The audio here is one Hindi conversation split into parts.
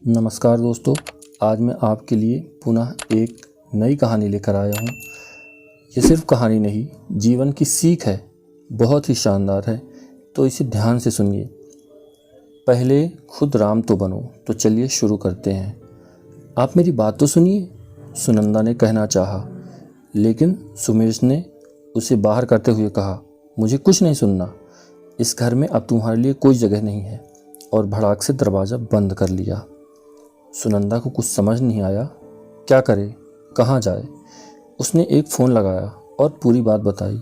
नमस्कार दोस्तों, आज मैं आपके लिए पुनः एक नई कहानी लेकर आया हूँ। ये सिर्फ कहानी नहीं, जीवन की सीख है। बहुत ही शानदार है, तो इसे ध्यान से सुनिए। पहले खुद राम तो बनो। तो चलिए शुरू करते हैं। आप मेरी बात तो सुनिए, सुनंदा ने कहना चाहा, लेकिन सुमेश ने उसे बाहर करते हुए कहा, मुझे कुछ नहीं सुनना। इस घर में अब तुम्हारे लिए कोई जगह नहीं है। और भड़ाक से दरवाज़ा बंद कर लिया। सुनंदा को कुछ समझ नहीं आया, क्या करे, कहाँ जाए। उसने एक फ़ोन लगाया और पूरी बात बताई।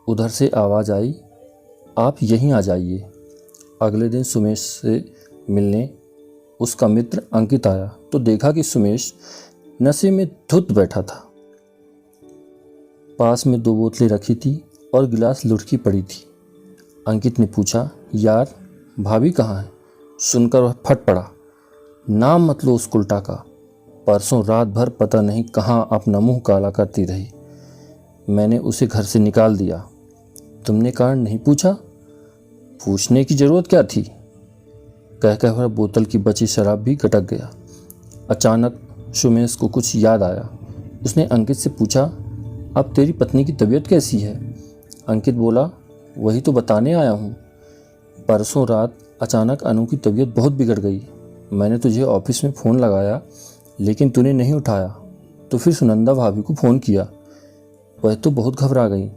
उधर से आवाज़ आई, आप यहीं आ जाइए। अगले दिन सुमेश से मिलने उसका मित्र अंकित आया तो देखा कि सुमेश नशे में धुत बैठा था। पास में 2 बोतलें रखी थी और गिलास लुढ़की पड़ी थी। अंकित ने पूछा, यार भाभी कहाँ है? सुनकर वह फट पड़ा, नाम मत लो उस उल्टा का। परसों रात भर पता नहीं कहाँ अपना मुंह काला करती रही। मैंने उसे घर से निकाल दिया। तुमने कारण नहीं पूछा? पूछने की ज़रूरत क्या थी? कह वह बोतल की बची शराब भी गटक गया। अचानक सुमेश को कुछ याद आया। उसने अंकित से पूछा, अब तेरी पत्नी की तबीयत कैसी है? अंकित बोला, वही तो बताने आया हूँ। परसों रात अचानक अनु की तबीयत बहुत बिगड़ गई। मैंने तुझे ऑफिस में फ़ोन लगाया, लेकिन तूने नहीं उठाया। तो फिर सुनंदा भाभी को फ़ोन किया। वह तो बहुत घबरा गई।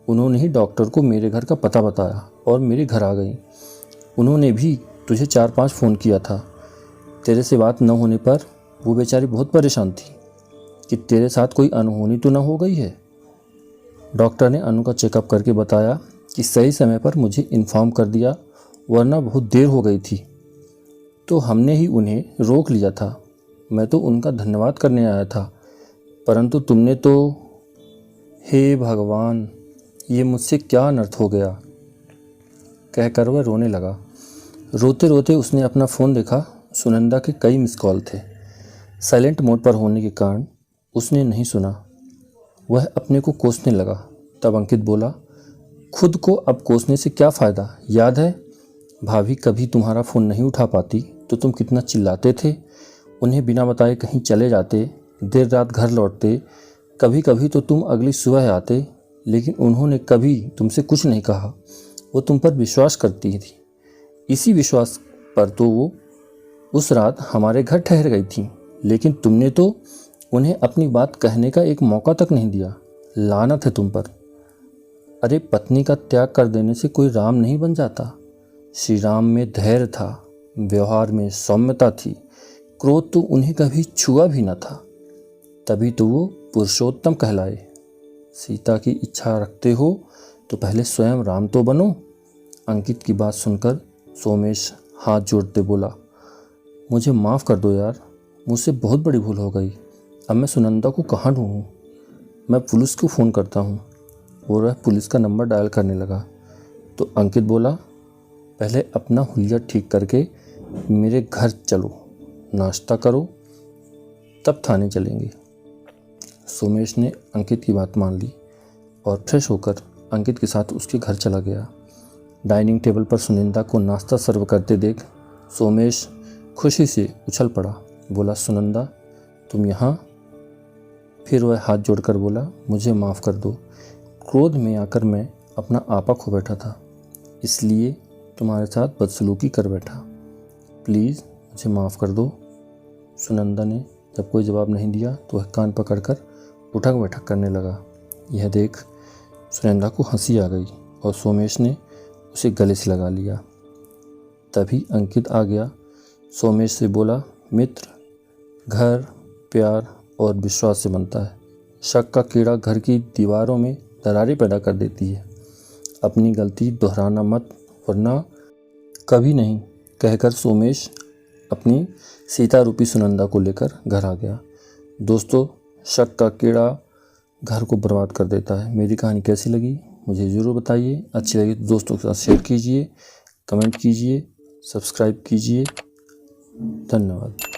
उन्होंने ही डॉक्टर को मेरे घर का पता बताया और मेरे घर आ गई। उन्होंने भी तुझे 4-5 फ़ोन किया था। तेरे से बात न होने पर वो बेचारी बहुत परेशान थी कि तेरे साथ कोई अनहोनी तो न हो गई है। डॉक्टर ने अनु का चेकअप करके बताया कि सही समय पर मुझे इन्फॉर्म कर दिया, वरना बहुत देर हो गई थी। तो हमने ही उन्हें रोक लिया था। मैं तो उनका धन्यवाद करने आया था, परंतु तुमने तो, हे भगवान, ये मुझसे क्या अनर्थ हो गया। कहकर वह रोने लगा। रोते रोते उसने अपना फ़ोन देखा। सुनंदा के कई मिस कॉल थे। साइलेंट मोड पर होने के कारण उसने नहीं सुना। वह अपने को कोसने लगा। तब अंकित बोला, खुद को अब कोसने से क्या फ़ायदा? याद है भाभी कभी तुम्हारा फ़ोन नहीं उठा पाती तो तुम कितना चिल्लाते थे। उन्हें बिना बताए कहीं चले जाते, देर रात घर लौटते। कभी कभी तो तुम अगली सुबह आते, लेकिन उन्होंने कभी तुमसे कुछ नहीं कहा। वो तुम पर विश्वास करती थी। इसी विश्वास पर तो वो उस रात हमारे घर ठहर गई थी, लेकिन तुमने तो उन्हें अपनी बात कहने का एक मौका तक नहीं दिया। लानत है तुम पर। अरे पत्नी का त्याग कर देने से कोई राम नहीं बन जाता। श्री राम में धैर्य था, व्यवहार में सौम्यता थी, क्रोध तो उन्हें कभी छुआ भी न था। तभी तो वो पुरुषोत्तम कहलाए। सीता की इच्छा रखते हो तो पहले स्वयं राम तो बनो। अंकित की बात सुनकर सोमेश हाथ जोड़ते बोला, मुझे माफ़ कर दो यार, मुझसे बहुत बड़ी भूल हो गई। अब मैं सुनंदा को कहाँ ढूंढूं? मैं पुलिस को फ़ोन करता हूँ। और वह पुलिस का नंबर डायल करने लगा। तो अंकित बोला, पहले अपना हुलिया ठीक करके मेरे घर चलो, नाश्ता करो, तब थाने चलेंगे। सोमेश ने अंकित की बात मान ली और फ्रेश होकर अंकित के साथ उसके घर चला गया। डाइनिंग टेबल पर सुनंदा को नाश्ता सर्व करते देख सोमेश खुशी से उछल पड़ा। बोला, सुनंदा तुम यहाँ? फिर वह हाथ जोड़कर बोला, मुझे माफ़ कर दो। क्रोध में आकर मैं अपना आपा खो बैठा था, इसलिए तुम्हारे साथ बदसलूकी कर बैठा। प्लीज़ मुझे माफ़ कर दो। सुनंदा ने जब कोई जवाब नहीं दिया तो वह कान पकड़कर उठक बैठक करने लगा। यह देख सुनंदा को हंसी आ गई और सोमेश ने उसे गले से लगा लिया। तभी अंकित आ गया। सोमेश से बोला, मित्र, घर प्यार और विश्वास से बनता है। शक का कीड़ा घर की दीवारों में दरारें पैदा कर देती है। अपनी गलती दोहराना मत, वरना कभी नहीं। कहकर सोमेश अपनी सीता रूपी सुनंदा को लेकर घर आ गया। दोस्तों, शक का कीड़ा घर को बर्बाद कर देता है। मेरी कहानी कैसी लगी मुझे ज़रूर बताइए। अच्छी लगी तो दोस्तों के साथ शेयर कीजिए, कमेंट कीजिए, सब्सक्राइब कीजिए। धन्यवाद।